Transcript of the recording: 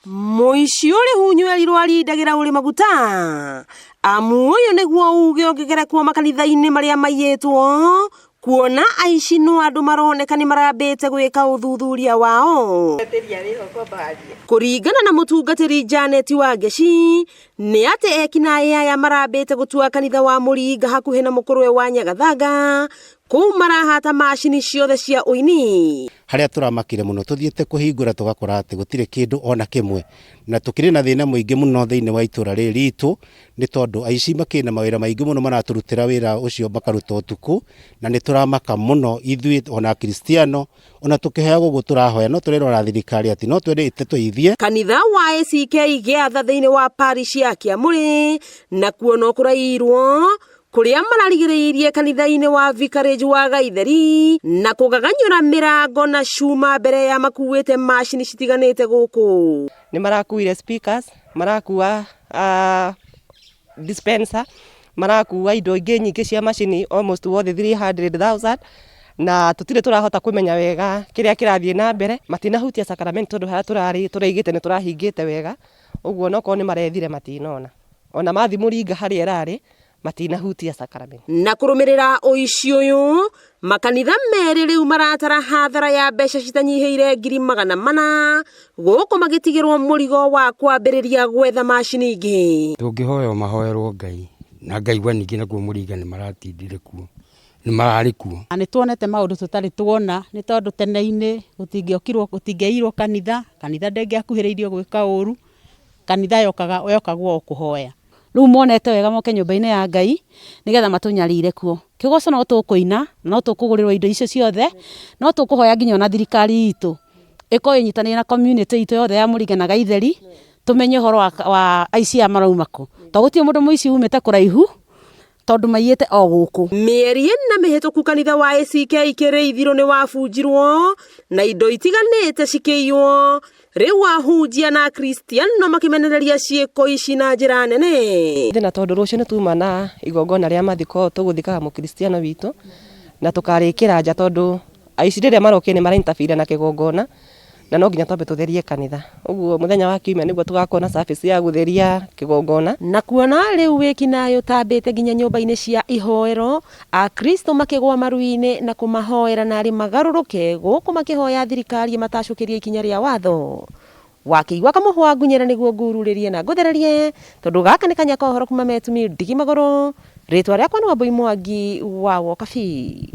Muici uri hunyweri rwarindagira uri maguta amu uyu niguo uge ongegerekwo makanitha-ini maria maiyitwo kuona aici no andu maroneka ni marambite gwika uthuthuria wao. Kuringana na mutungatiri Janet Wangeci ni ati ekinaĩ aya marambite gutua kanitha wa Muringa hakuhi na mukurwe wa Nyagathanga kuu marahata macini ciothe cia uini. Haria turamakire muno tuthiete kuhingura tugakora ati gutire kindu ona kimwe na tukiri na thina muingi muno thiini wa itura ritu ni tondu aici makina mawira maingi muno maraturutira wira ucio makaruta utuku na ni turamaka muno ithui ona Kristiano ona tukiheagwo guturahoya no turirora thirikari ati no twendete tuithie. Kanitha wa ACK giatha thiini wa parish ya Kiamuri na kuona kurairwo kuria mararigiriirie kanitha-ini wa Vicarage wa Gaitheri na kugaganyura mirango na cuma mbere ya makuite macini citiganite guku. Ni marakuire speakers, marakua dispenser, marakua indo ingi nyingi cia macini almost worth 300,000 na tutire turahota kumenya wega kiria kirathie na mbere matinahutia sacrament tondu haria turari turaigite ni turahingite wega uguo noko ni marethire matinona ona mathi Muringa haria erari matinahutia sacrament. Na kurumirira uici uyu makanitha meri riu maratara hathara ya mbeca citanyihiire 400,000 guku magitigirwo murigo wa kwambiriria gwetha macini ingi. Tungihoya mahoerwo Ngai na Ngai wa ningi naguo Muringa ni maratindire kuo ni marari kuo. Ani tuonete maundu tutari tuona ni tondu tene-ini gutingeirwo kanitha ndengiakuhiriirio gwika uru kanitha yokagwo kuhoya. Riu monete wega moke nyumba-ini ya Ngai nigetha matunyarire kuo. Kigoco no tukuina no tukugurirwo indo icio ciothe no tukuhoya nginya na thirikari itu iko inyitanire na community itu yothe ya Muringa na Gaitheri tumenye horo wa aici marauma ku to gutie mundu muici umite kuraihu tondu maiyete o guku. Mieri na mihituku kanitha wa ACK kireithiro ni wabunjirwo na indo itiganite cikiiywo riu ahunjia na Kristiano makimenereria ciiko ici na njira nene. Thina tondu rucio ni tuma na igongona ria mathiko tuguthikaga mu Kristiano witu na tukarikira nja tondu aici riria marokie ni marainterfere na kigongona na no nginya twambe tutherie kanitha. Uguo muthenya wa kiumia niguo tugakona service ya gutheria kigongona na kuona riu wikinayo tambite nginya nyumba-ini cia ihoero akristo makigwa maruini na kumahoera na ari magaruruke guku makihoya thirikari matacukirie ikinya ria watho. Wakiigwa kamuhwa ngunyera niguo ngururirie na nguthererie tondu gaka ni kanya kohoro kuma Metumi Ndigi Maguru. Ritwa riakwa ni Wambui Mwangi wa Wokabi.